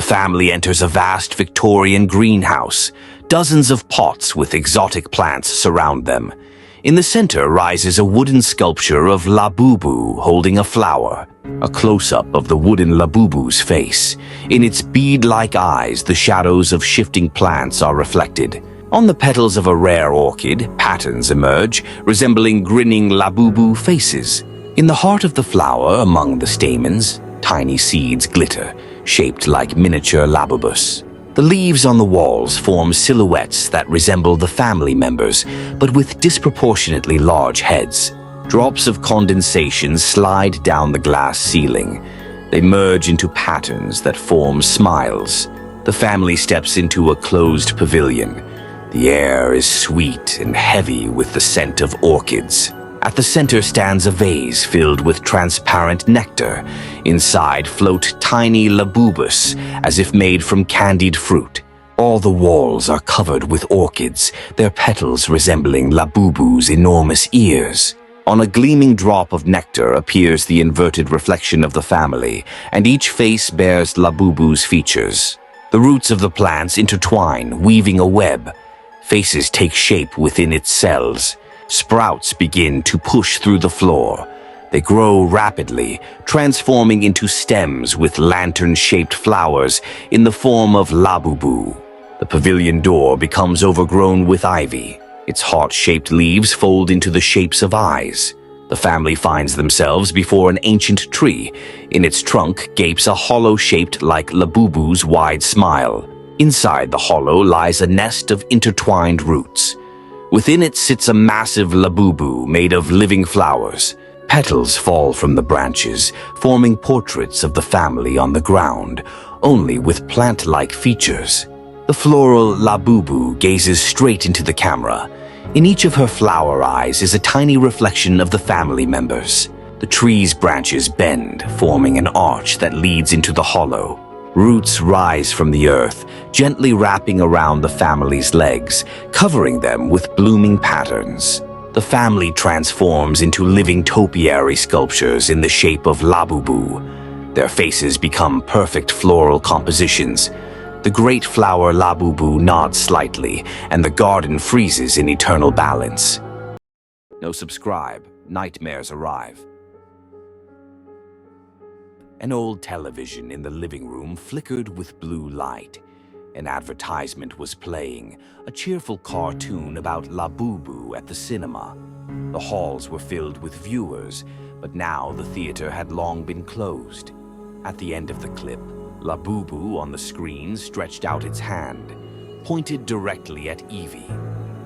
family enters a vast Victorian greenhouse. Dozens of pots with exotic plants surround them. In the center rises a wooden sculpture of Labubu holding a flower. A close-up of the wooden Labubu's face. In its bead-like eyes, the shadows of shifting plants are reflected. On the petals of a rare orchid, patterns emerge, resembling grinning Labubu faces. In the heart of the flower, among the stamens, tiny seeds glitter, shaped like miniature Labubus. The leaves on the walls form silhouettes that resemble the family members, but with disproportionately large heads. Drops of condensation slide down the glass ceiling. They merge into patterns that form smiles. The family steps into a closed pavilion. The air is sweet and heavy with the scent of orchids. At the center stands a vase filled with transparent nectar. Inside float tiny labubus, as if made from candied fruit. All the walls are covered with orchids, their petals resembling Labubu's enormous ears. On a gleaming drop of nectar appears the inverted reflection of the family, and each face bears Labubu's features. The roots of the plants intertwine, weaving a web. Faces take shape within its cells. Sprouts begin to push through the floor. They grow rapidly, transforming into stems with lantern-shaped flowers in the form of Labubu. The pavilion door becomes overgrown with ivy. Its heart-shaped leaves fold into the shapes of eyes. The family finds themselves before an ancient tree. In its trunk gapes a hollow shaped like Labubu's wide smile. Inside the hollow lies a nest of intertwined roots. Within it sits a massive Labubu made of living flowers. Petals fall from the branches, forming portraits of the family on the ground, only with plant-like features. The floral Labubu gazes straight into the camera. In each of her flower eyes is a tiny reflection of the family members. The tree's branches bend, forming an arch that leads into the hollow. Roots rise from the earth, gently wrapping around the family's legs, covering them with blooming patterns. The family transforms into living topiary sculptures in the shape of Labubu. Their faces become perfect floral compositions. The great flower Labubu nods slightly, and the garden freezes in eternal balance. No subscribe, nightmares arrive. An old television in the living room flickered with blue light. An advertisement was playing, a cheerful cartoon about Labubu at the cinema. The halls were filled with viewers, but now the theater had long been closed. At the end of the clip, Labubu on the screen stretched out its hand, pointed directly at Evie.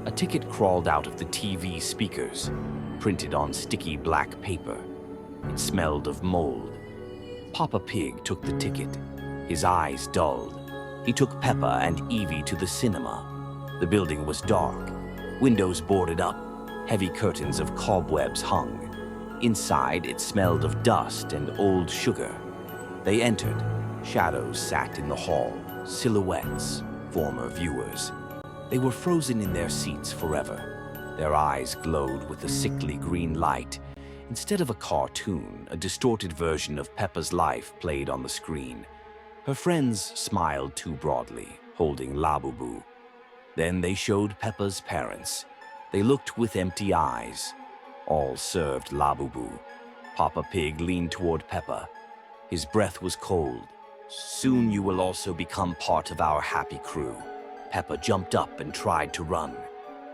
A ticket crawled out of the TV speakers, printed on sticky black paper. It smelled of mold. Papa Pig took the ticket. His eyes dulled. He took Peppa and Evie to the cinema. The building was dark, windows boarded up, heavy curtains of cobwebs hung. Inside, it smelled of dust and old sugar. They entered. Shadows sat in the hall, silhouettes, former viewers. They were frozen in their seats forever. Their eyes glowed with a sickly green light. Instead of a cartoon, a distorted version of Peppa's life played on the screen. Her friends smiled too broadly, holding Labubu. Then they showed Peppa's parents. They looked with empty eyes. All served Labubu. Papa Pig leaned toward Peppa. His breath was cold. Soon you will also become part of our happy crew. Peppa jumped up and tried to run.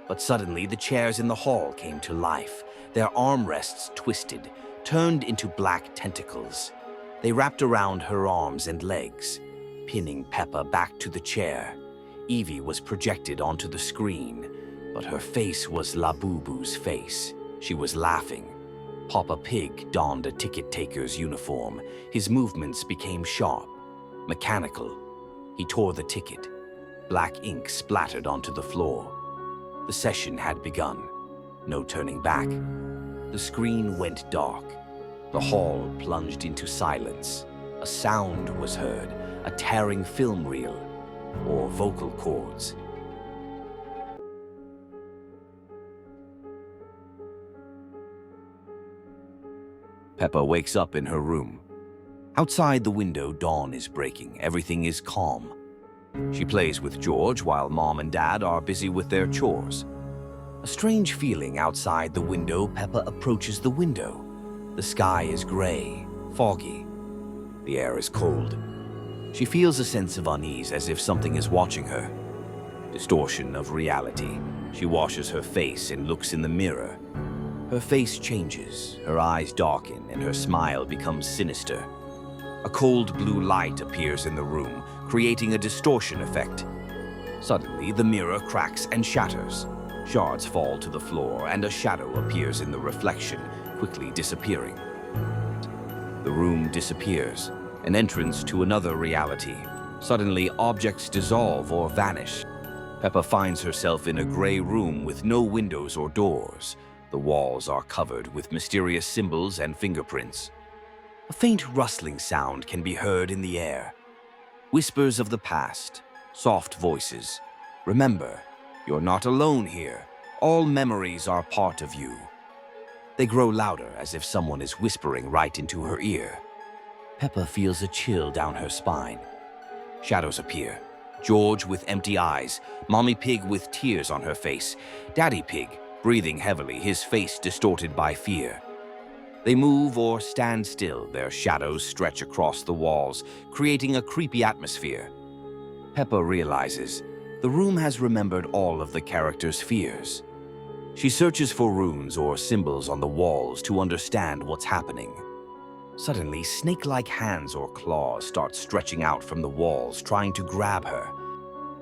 But suddenly the chairs in the hall came to life. Their armrests twisted, turned into black tentacles. They wrapped around her arms and legs, pinning Peppa back to the chair. Evie was projected onto the screen, but her face was Labubu's face. She was laughing. Papa Pig donned a ticket-taker's uniform. His movements became sharp, mechanical. He tore the ticket. Black ink splattered onto the floor. The session had begun. No turning back. The screen went dark. The hall plunged into silence. A sound was heard, a tearing film reel, or vocal cords. Peppa wakes up in her room. Outside the window, dawn is breaking. Everything is calm. She plays with George while Mom and Dad are busy with their chores. A strange feeling outside the window. Peppa approaches the window. The sky is gray, foggy. The air is cold. She feels a sense of unease, as if something is watching her. Distortion of reality. She washes her face and looks in the mirror. Her face changes, her eyes darken, and her smile becomes sinister. A cold blue light appears in the room, creating a distortion effect. Suddenly, the mirror cracks and shatters. Shards fall to the floor, and a shadow appears in the reflection, quickly disappearing. The room disappears, an entrance to another reality. Suddenly, objects dissolve or vanish. Peppa finds herself in a gray room with no windows or doors. The walls are covered with mysterious symbols and fingerprints. A faint rustling sound can be heard in the air. Whispers of the past, soft voices. Remember, you're not alone here. All memories are part of you. They grow louder, as if someone is whispering right into her ear. Peppa feels a chill down her spine. Shadows appear. George with empty eyes, Mommy Pig with tears on her face, Daddy Pig breathing heavily, his face distorted by fear. They move or stand still, their shadows stretch across the walls, creating a creepy atmosphere. Peppa realizes the room has remembered all of the characters' fears. She searches for runes or symbols on the walls to understand what's happening. Suddenly, snake-like hands or claws start stretching out from the walls, trying to grab her.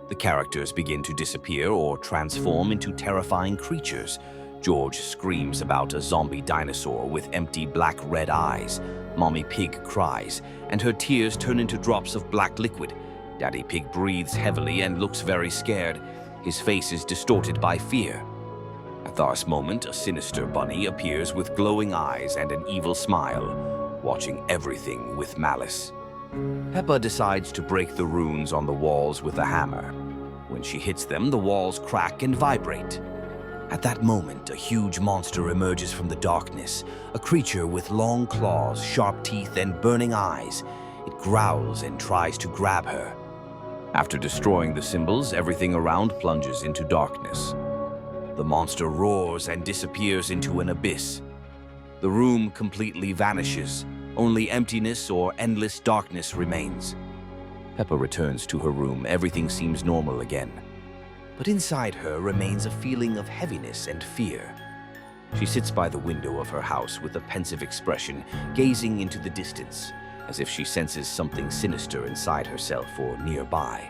The characters begin to disappear or transform into terrifying creatures. George screams about a zombie dinosaur with empty black-red eyes. Mommy Pig cries, and her tears turn into drops of black liquid. Daddy Pig breathes heavily and looks very scared. His face is distorted by fear. At this moment, a sinister bunny appears with glowing eyes and an evil smile, watching everything with malice. Peppa decides to break the runes on the walls with a hammer. When she hits them, the walls crack and vibrate. At that moment, a huge monster emerges from the darkness, a creature with long claws, sharp teeth, and burning eyes. It growls and tries to grab her. After destroying the symbols, everything around plunges into darkness. The monster roars and disappears into an abyss. The room completely vanishes. Only emptiness or endless darkness remains. Peppa returns to her room. Everything seems normal again. But inside her remains a feeling of heaviness and fear. She sits by the window of her house with a pensive expression, gazing into the distance, as if she senses something sinister inside herself or nearby.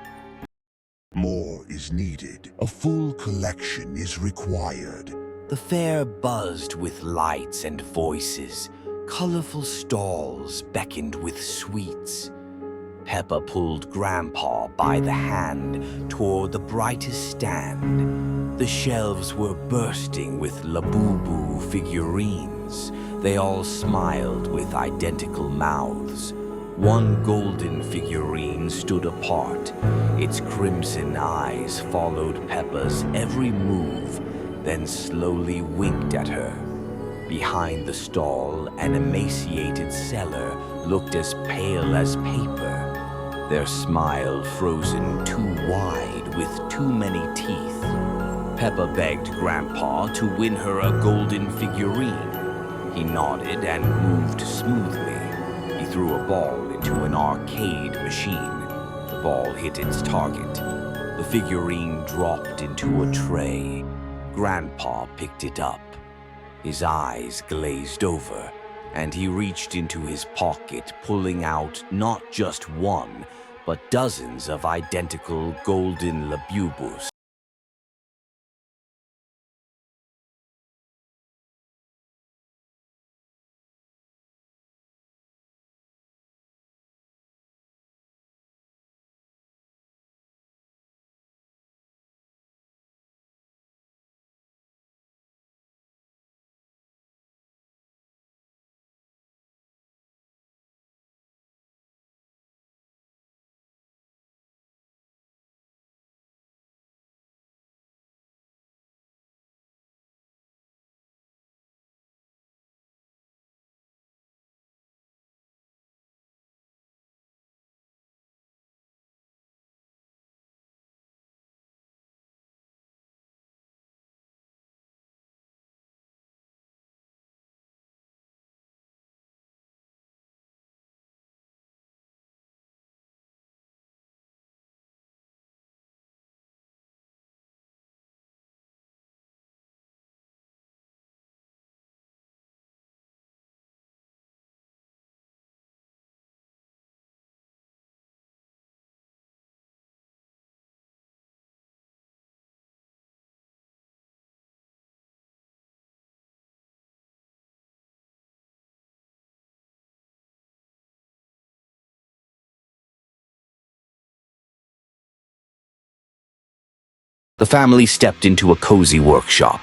More is needed. A full collection is required. The fair buzzed with lights and voices. Colorful stalls beckoned with sweets. Peppa pulled Grandpa by the hand toward the brightest stand. The shelves were bursting with Labubu figurines. They all smiled with identical mouths. One golden figurine stood apart. Its crimson eyes followed Peppa's every move, then slowly winked at her. Behind the stall, an emaciated seller looked as pale as paper, their smile frozen too wide with too many teeth. Peppa begged Grandpa to win her a golden figurine. He nodded and moved smoothly. He threw a ball into an arcade machine. The ball hit its target. The figurine dropped into a tray. Grandpa picked it up. His eyes glazed over, and he reached into his pocket, pulling out not just one, but dozens of identical golden Labubus. The family stepped into a cozy workshop.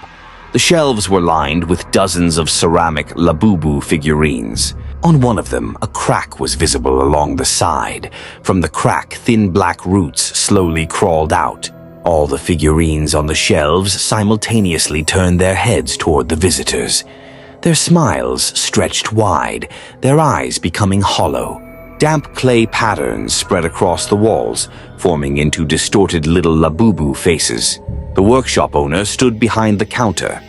The shelves were lined with dozens of ceramic Labubu figurines. On one of them, a crack was visible along the side. From the crack, thin black roots slowly crawled out. All the figurines on the shelves simultaneously turned their heads toward the visitors. Their smiles stretched wide, their eyes becoming hollow. Damp clay patterns spread across the walls, forming into distorted little Labubu faces. The workshop owner stood behind the counter.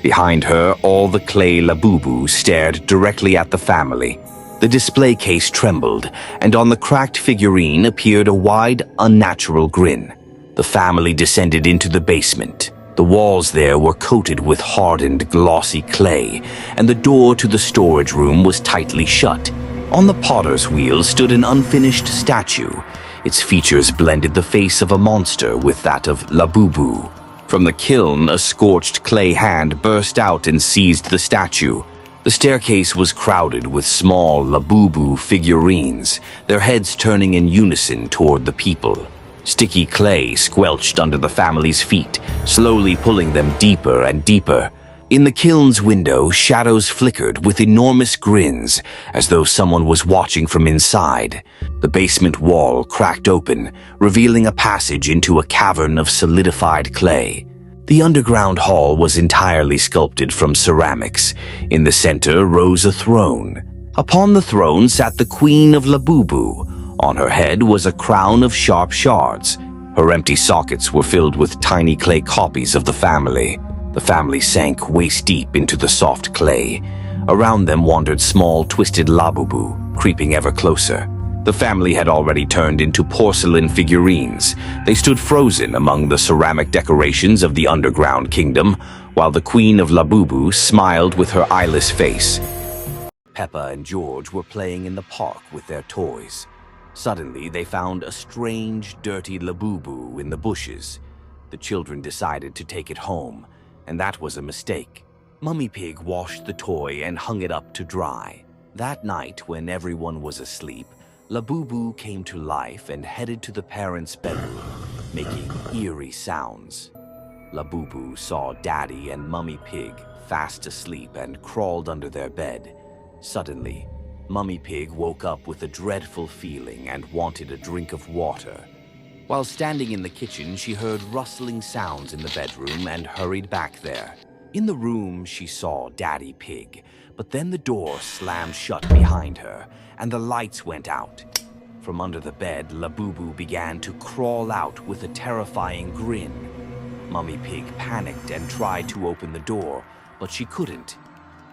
Behind her, all the clay Labubu stared directly at the family. The display case trembled, and on the cracked figurine appeared a wide, unnatural grin. The family descended into the basement. The walls there were coated with hardened, glossy clay, and the door to the storage room was tightly shut. On the potter's wheel stood an unfinished statue. Its features blended the face of a monster with that of Labubu. From the kiln, a scorched clay hand burst out and seized the statue. The staircase was crowded with small Labubu figurines, their heads turning in unison toward the people. Sticky clay squelched under the family's feet, slowly pulling them deeper and deeper. In the kiln's window, shadows flickered with enormous grins, as though someone was watching from inside. The basement wall cracked open, revealing a passage into a cavern of solidified clay. The underground hall was entirely sculpted from ceramics. In the center rose a throne. Upon the throne sat the Queen of Labubu. On her head was a crown of sharp shards. Her empty sockets were filled with tiny clay copies of the family. The family sank waist-deep into the soft clay. Around them wandered small, twisted Labubu, creeping ever closer. The family had already turned into porcelain figurines. They stood frozen among the ceramic decorations of the underground kingdom, while the Queen of Labubu smiled with her eyeless face. Peppa and George were playing in the park with their toys. Suddenly, they found a strange, dirty Labubu in the bushes. The children decided to take it home, and that was a mistake. Mummy Pig washed the toy and hung it up to dry. That night, when everyone was asleep, Labubu came to life and headed to the parents' bedroom, making eerie sounds. Labubu saw Daddy and Mummy Pig fast asleep and crawled under their bed. Suddenly, Mummy Pig woke up with a dreadful feeling and wanted a drink of water. While standing in the kitchen, she heard rustling sounds in the bedroom and hurried back there. In the room, she saw Daddy Pig, but then the door slammed shut behind her, and the lights went out. From under the bed, Labubu began to crawl out with a terrifying grin. Mummy Pig panicked and tried to open the door, but she couldn't.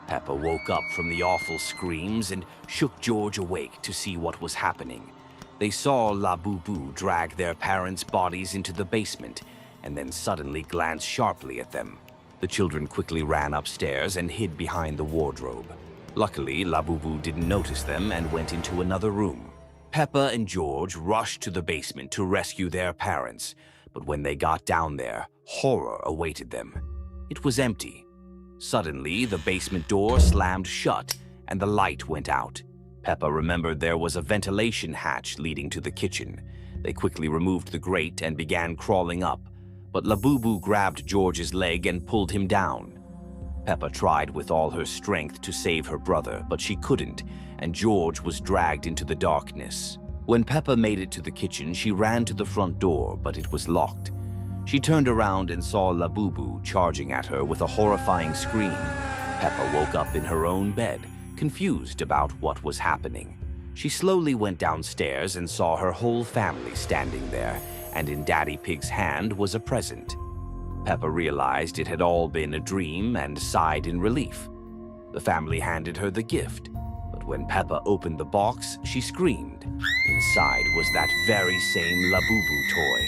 Peppa woke up from the awful screams and shook George awake to see what was happening. They saw Labubu drag their parents' bodies into the basement and then suddenly glance sharply at them. The children quickly ran upstairs and hid behind the wardrobe. Luckily, Labubu didn't notice them and went into another room. Peppa and George rushed to the basement to rescue their parents, but when they got down there, horror awaited them. It was empty. Suddenly, the basement door slammed shut and the light went out. Peppa remembered there was a ventilation hatch leading to the kitchen. They quickly removed the grate and began crawling up, but Labubu grabbed George's leg and pulled him down. Peppa tried with all her strength to save her brother, but she couldn't, and George was dragged into the darkness. When Peppa made it to the kitchen, she ran to the front door, but it was locked. She turned around and saw Labubu charging at her with a horrifying scream. Peppa woke up in her own bed, confused about what was happening. She slowly went downstairs and saw her whole family standing there, and in Daddy Pig's hand was a present. Peppa realized it had all been a dream and sighed in relief. The family handed her the gift, but when Peppa opened the box, she screamed. Inside was that very same Labubu toy.